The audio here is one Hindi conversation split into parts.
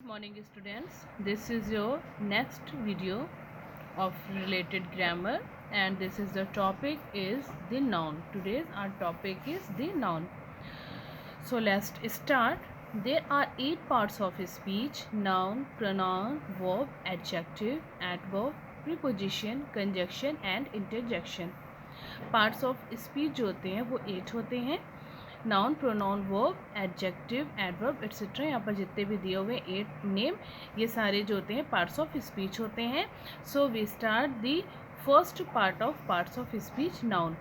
morning students, this is your next video of related grammar and this is the topic is the noun. Today's our topic is the noun. So let's start. There are 8 parts of speech: noun, pronoun, verb, adjective, adverb, preposition, conjunction and interjection. Parts of speech जो होते हैं वो 8 होते हैं: noun, pronoun, verb, adjective, adverb etcetera. यहाँ पर जितने भी दिए हुए 8 नेम, ये सारे जो होते हैं पार्ट्स ऑफ स्पीच होते हैं। So we start the first part of parts of speech, noun.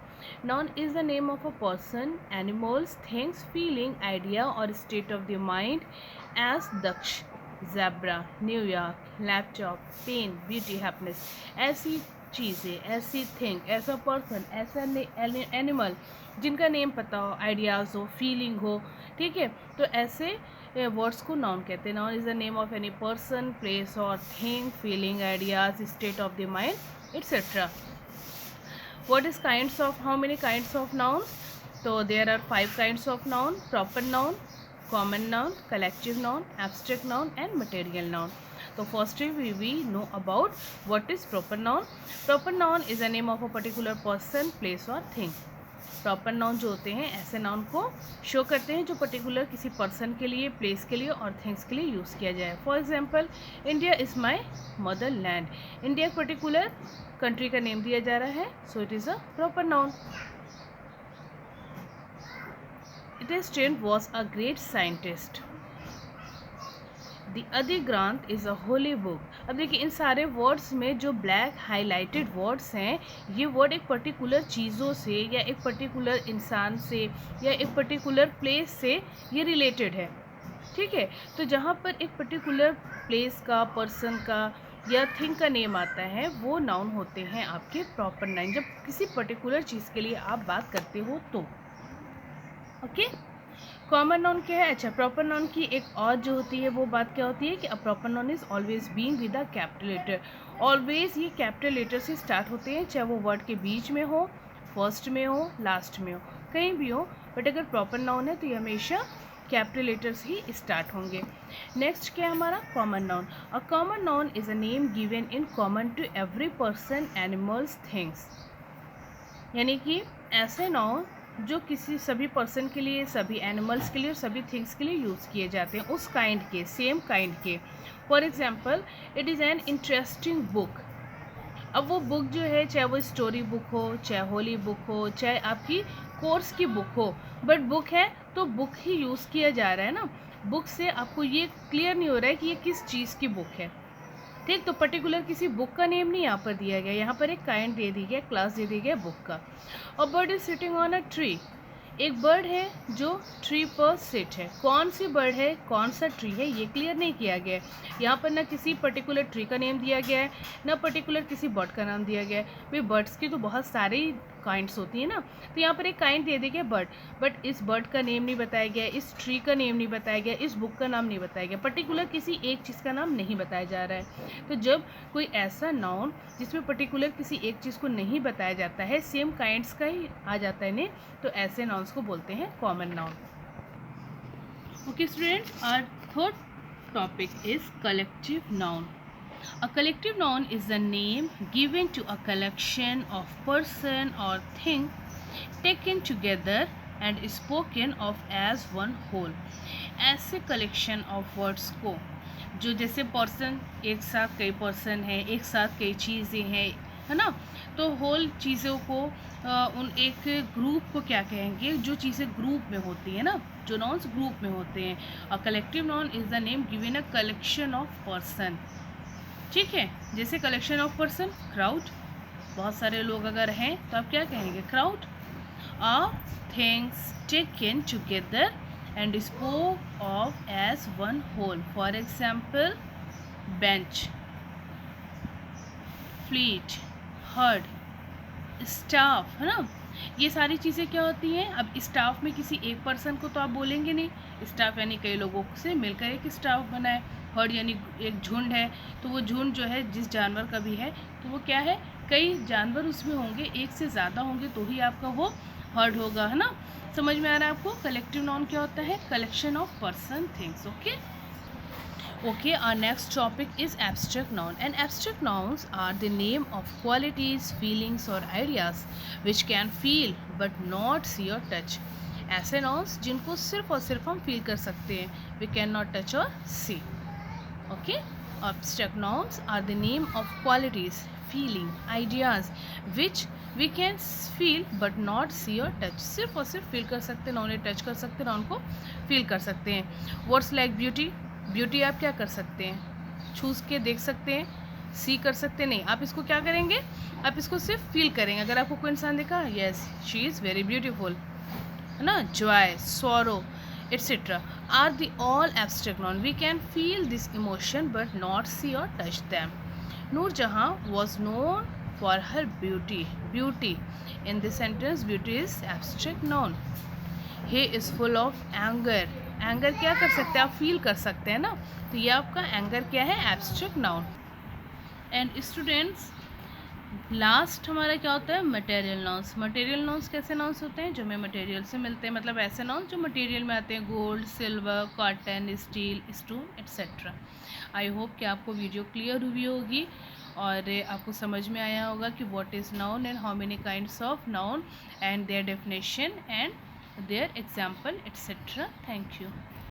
Noun is the name of a person, animals, things, feeling, idea और state of the mind as Daksh, zebra, New York, laptop, pen, beauty, happiness. ऐसी चीज़ें, ऐसी थिंग, ऐसा पर्सन, ऐसा एनिमल जिनका नेम पता हो, आइडियाज़ हो, फीलिंग हो, ठीक है, तो ऐसे वर्ड्स को नाउन कहते हैं. Noun is the name of any person, place और thing, feeling, ideas, state of the mind etcetera. What is kinds of, how many kinds of noun? तो there are 5 kinds of noun: proper noun, common noun, collective noun, abstract noun and material noun. So firstly we know about what is proper noun. Proper noun is a name of a particular person, place or thing. Proper noun जो होते हैं ऐसे नाउन को शो करते हैं जो पर्टिकुलर किसी पर्सन के लिए, प्लेस के लिए और थिंग्स के लिए यूज़ किया जाए. For example, India is my mother land. India एक पर्टिकुलर कंट्री का नेम दिया जा रहा है, so it is a proper noun. Einstein was a great scientist. The आदि ग्रंथ इज़ अ होली बुक. अब देखिए इन सारे वर्ड्स में जो ब्लैक हाईलाइटेड वर्ड्स हैं, ये वर्ड एक पर्टिकुलर चीज़ों से या एक पर्टिकुलर इंसान से या एक पर्टिकुलर प्लेस से ये रिलेटेड है, ठीक है. तो जहाँ पर एक पर्टिकुलर प्लेस का, पर्सन का या थिंग का नेम आता है वो नाउन होते हैं आपके प्रॉपर नाउन, जब किसी पर्टिकुलर चीज़ के लिए आप बात करते हो तो. ओके. कॉमन नाउन क्या है? अच्छा, प्रॉपर नाउन की एक और जो होती है वो बात क्या होती है कि a proper noun is always being with a capital letter. Always ये कैपिटल लेटर से स्टार्ट होते हैं, चाहे वो वर्ड के बीच में हो, फर्स्ट में हो, लास्ट में हो, कहीं भी हो, बट अगर प्रॉपर नाउन है तो ये हमेशा कैपिटल लेटर से ही स्टार्ट होंगे. नेक्स्ट क्या है हमारा? Common noun. A common noun is a name given in common to every person, animals, things. यानी कि ऐसे नाउन जो किसी सभी पर्सन के लिए, सभी एनिमल्स के लिए और सभी थिंग्स के लिए यूज़ किए जाते हैं, उस काइंड के, सेम काइंड के. For example, it is an interesting book. अब वो बुक जो है, चाहे वो स्टोरी बुक हो, चाहे होली बुक हो, चाहे आपकी कोर्स की बुक हो, बट बुक है तो बुक ही यूज़ किया जा रहा है ना. बुक से आपको ये क्लियर नहीं हो रहा है कि ये किस चीज़ की बुक है, ठीक. तो पर्टिकुलर किसी बुक का नेम नहीं यहाँ पर दिया गया, यहाँ पर एक काइंड दे दी गया, क्लास दे दी गया बुक का. और bird is sitting on a tree. एक बर्ड है जो ट्री पर सिट है. कौन सी बर्ड है, कौन सा ट्री है, ये क्लियर नहीं किया गया है. यहाँ पर ना किसी पर्टिकुलर ट्री का नेम दिया गया है, ना पर्टिकुलर किसी बर्ड का नाम दिया गया है. भाई बर्ड्स की तो बहुत सारी काइंड्स होती है ना, तो यहाँ पर एक काइंड दे दी गया बर्ड, बट इस बर्ड का नेम नहीं बताया गया, इस ट्री का नेम नहीं बताया गया, इस बुक का नाम नहीं बताया गया, पर्टिकुलर किसी एक चीज़ का नाम नहीं बताया जा रहा है. तो जब कोई ऐसा नाउन जिसमें पर्टिकुलर किसी एक चीज़ को नहीं बताया जाता है, सेम काइंड्स का ही आ जाता है ने, तो ऐसे नाउन्स को बोलते हैं common noun. Okay students, our third topic is collective noun. A collective noun is the name given to a collection of person or thing taken together and spoken of as one whole. ऐसे collection of words को जो जैसे पर्सन, एक साथ कई पर्सन हैं, एक साथ कई चीज़ें हैं, है ना, तो होल चीज़ों को उन एक ग्रुप को क्या कहेंगे, जो चीज़ें ग्रुप में होती है ना, जो नाउन्स ग्रुप में होते हैं. A collective noun is the name given a collection of person, ठीक है. जैसे कलेक्शन ऑफ पर्सन, क्राउड, बहुत सारे लोग अगर हैं तो आप क्या कहेंगे, crowd. Of things taken together and spoke of as one whole. For example, bench, fleet, herd, staff, है ना. ये सारी चीज़ें क्या होती हैं? अब स्टाफ में किसी एक पर्सन को तो आप बोलेंगे नहीं, स्टाफ यानी कई लोगों से मिलकर एक स्टाफ बना है. हर्ड यानी एक झुंड है, तो वो झुंड जो है जिस जानवर का भी है तो वो क्या है, कई जानवर उसमें होंगे, एक से ज़्यादा होंगे तो ही आपका वो हर्ड होगा, है ना. समझ में आ रहा है आपको? कलेक्टिव नाउन क्या होता है? Collection of person, things. Okay. Okay, our next topic is abstract noun. And abstract nouns are the name of qualities, feelings or ideas which can feel but not see or touch. ऐसे nouns जिनको सिर्फ और सिर्फ हम feel कर सकते हैं, we cannot touch or see. Okay, abstract nouns are the name of qualities, feeling, ideas which we can feel but not see or touch. सिर्फ और सिर्फ feel कर सकते हैं, ना उन्हें touch कर सकते हैं, ना उनको feel कर सकते हैं. Words like beauty, ब्यूटी आप क्या कर सकते हैं, छूस के देख सकते हैं, सी कर सकते नहीं, आप इसको क्या करेंगे, आप इसको सिर्फ फील करेंगे. अगर आपको कोई इंसान दिखा, yes she is very beautiful, है ना. Joy, sorrow etc. are the all abstract noun. We can feel this emotion but not see or touch them. Noor Jahan was known for her beauty. Beauty in this sentence, beauty is abstract noun. He is full of anger. Anger क्या कर सकते हैं, आप फील कर सकते हैं ना, तो ये आपका एंगर क्या है, abstract noun. And students, last हमारा क्या होता है, मटेरियल नाउन्स. मटेरियल नाउन्स कैसे नाउन्स होते हैं, जो हमें मटेरियल से मिलते हैं, मतलब ऐसे नाउन्स जो मटेरियल में आते हैं, gold, silver, cotton, steel, stone etcetera. I hope कि आपको वीडियो क्लियर हुई होगी और आपको समझ में आया होगा कि what is noun and how many kinds of noun and their definition and their example etcetera. Thank you.